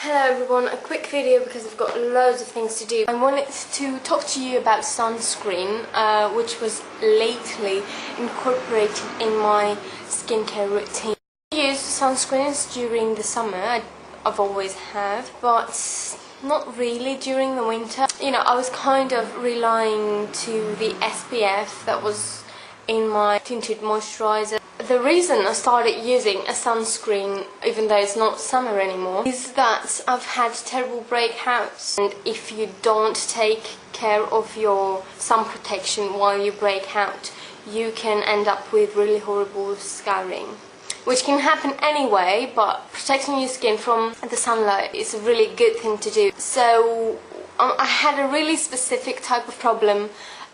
Hello everyone, a quick video because I've got loads of things to do. I wanted to talk to you about sunscreen, which was lately incorporated in my skincare routine. I use sunscreens during the summer, I've always have, but not really during the winter. You know, I was kind of relying to the SPF that was in my tinted moisturizer. The reason I started using a sunscreen, even though it's not summer anymore, is that I've had terrible breakouts, and if you don't take care of your sun protection while you break out, you can end up with really horrible scarring, which can happen anyway, but protecting your skin from the sunlight is a really good thing to do. So I had a really specific type of problem,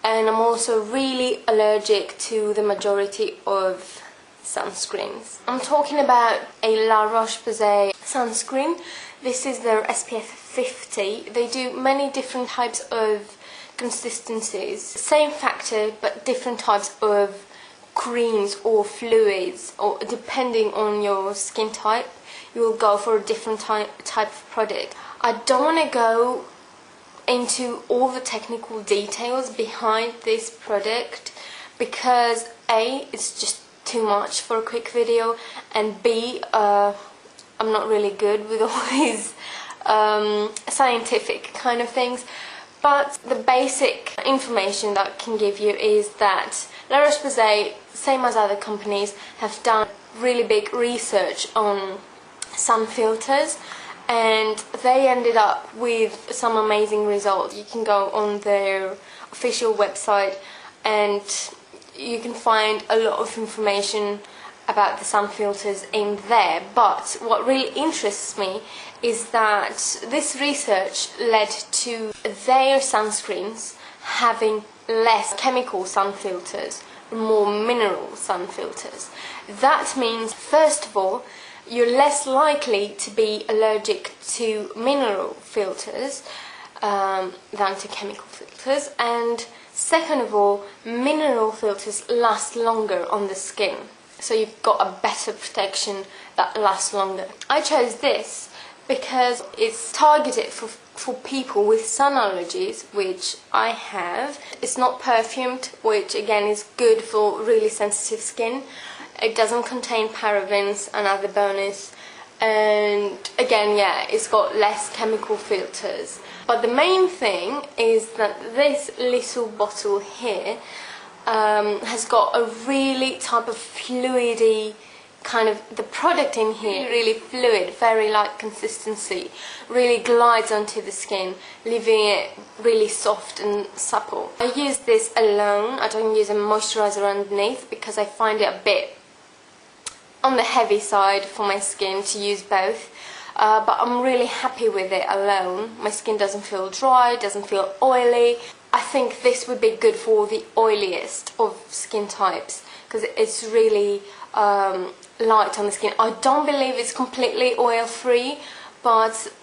and I'm also really allergic to the majority of sunscreens. I'm talking about a La Roche Posay sunscreen. This is their SPF 50. They do many different types of consistencies. Same factor, but different types of creams or fluids, or depending on your skin type, you will go for a different type of product. I don't want to go into all the technical details behind this product because A, it's just too much for a quick video, and B, I'm not really good with all these scientific kind of things. But the basic information that I can give you is that La Roche Posay, same as other companies, have done really big research on sun filters, and they ended up with some amazing results. You can go on their official website and you can find a lot of information about the sun filters in there. But what really interests me is that this research led to their sunscreens having less chemical sun filters, more mineral sun filters. That means, first of all, you're less likely to be allergic to mineral filters than to chemical filters, and second of all, mineral filters last longer on the skin, so you've got a better protection that lasts longer. I chose this because it's targeted for people with sun allergies, which I have. It's not perfumed, which again is good for really sensitive skin. It doesn't contain parabens, another bonus, and again, yeah, it's got less chemical filters. But the main thing is that this little bottle here has got a really type of fluidy kind of, the product in here, really fluid, very light consistency, really glides onto the skin, leaving it really soft and supple. I use this alone. I don't use a moisturizer underneath because I find it a bit on the heavy side for my skin to use both. But I'm really happy with it alone. My skin doesn't feel dry, doesn't feel oily. I think this would be good for the oiliest of skin types because it's really light on the skin. I don't believe it's completely oil-free, but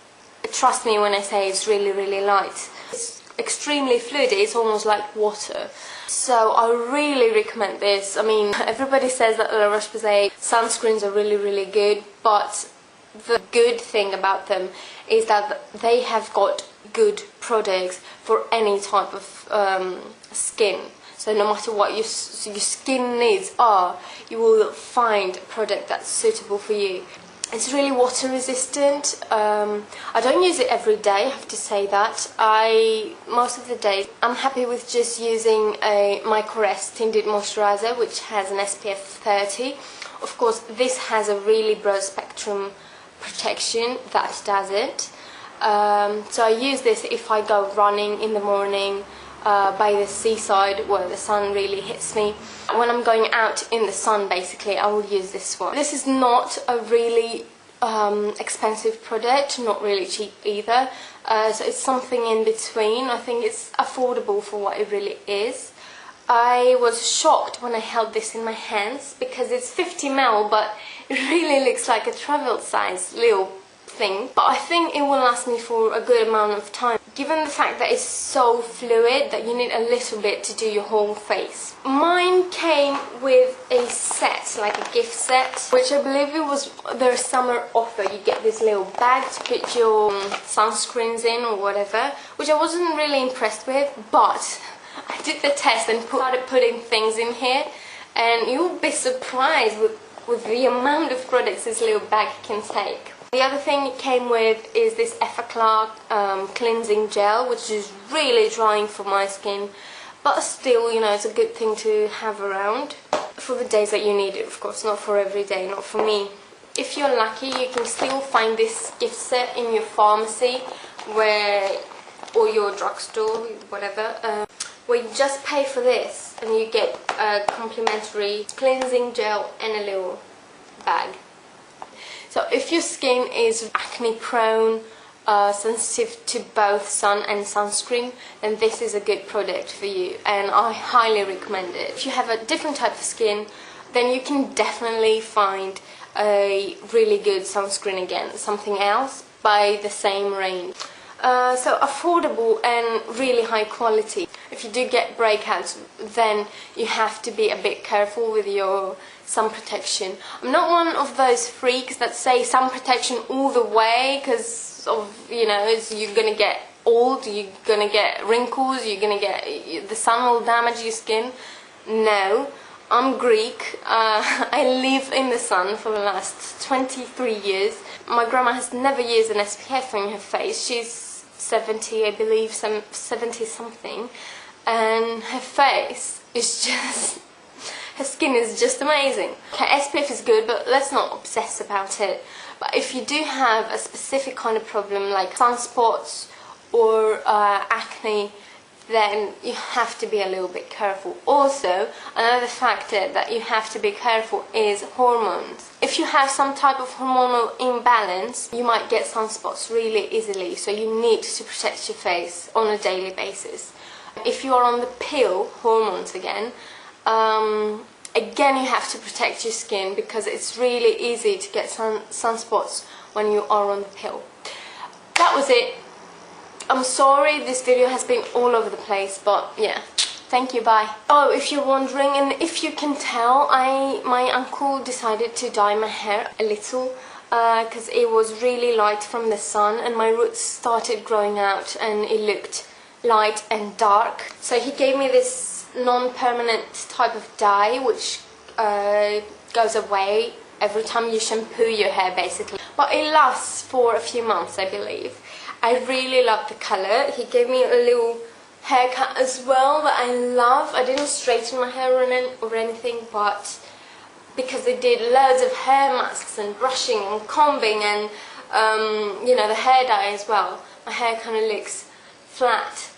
trust me when I say it's really, really light. It's extremely fluid, it's almost like water. So I really recommend this. I mean, everybody says that La Roche Posay sunscreens are really, really good, but the good thing about them is that they have got good products for any type of skin. So no matter what your skin needs are, you will find a product that's suitable for you. It's really water resistant. I don't use it every day, I have to say that. Most of the days I'm happy with just using my Koruyucu tinted moisturizer, which has an SPF 30. Of course, this has a really broad spectrum protection that does it. So I use this if I go running in the morning by the seaside where the sun really hits me. When I'm going out in the sun, basically, I will use this one. This is not a really expensive product, not really cheap either. So it's something in between. I think it's affordable for what it really is. I was shocked when I held this in my hands because it's 50 ml, but it really looks like a travel size little thing. But I think it will last me for a good amount of time. given the fact that it's so fluid that you need a little bit to do your whole face. Mine came with a set, like a gift set, which I believe it was their summer offer. You get this little bag to put your sunscreens in or whatever, which I wasn't really impressed with, but I did the test and started putting things in here, and you'll be surprised with the amount of products this little bag can take. The other thing it came with is this Effaclar cleansing gel, which is really drying for my skin, but still, you know, it's a good thing to have around for the days that you need it, of course, not for every day, not for me. If you're lucky, you can still find this gift set in your pharmacy or your drugstore, whatever, where you just pay for this and you get a complimentary cleansing gel and a little bag. So if your skin is acne prone, sensitive to both sun and sunscreen, then this is a good product for you, and I highly recommend it. If you have a different type of skin, then you can definitely find a really good sunscreen again, something else by the same range. So affordable and really high quality. If you do get breakouts, then you have to be a bit careful with your sun protection. I'm not one of those freaks that say sun protection all the way because of, you know, you're gonna get old, you're gonna get wrinkles, you're gonna get, the sun will damage your skin. No, I'm Greek. I live in the sun for the last 23 years. My grandma has never used an SPF on her face. She's 70, I believe, 70 something, and her face is just, her skin is just amazing. Okay, SPF is good, but let's not obsess about it. But if you do have a specific kind of problem like sunspots or acne, then you have to be a little bit careful. Also, another factor that you have to be careful is hormones. If you have some type of hormonal imbalance, you might get sunspots really easily, so you need to protect your face on a daily basis. If you are on the pill, hormones again, you have to protect your skin because it's really easy to get sunspots when you are on the pill. That was it. I'm sorry this video has been all over the place, but yeah, thank you, bye. Oh, if you're wondering, and if you can tell, my uncle decided to dye my hair a little because it was really light from the sun and my roots started growing out and it looked light and dark. So he gave me this non-permanent type of dye which goes away every time you shampoo your hair basically. But it lasts for a few months, I believe. I really love the colour. He gave me a little haircut as well that I love. I didn't straighten my hair or anything, but because they did loads of hair masks and brushing and combing and you know, the hair dye as well, my hair kind of looks flat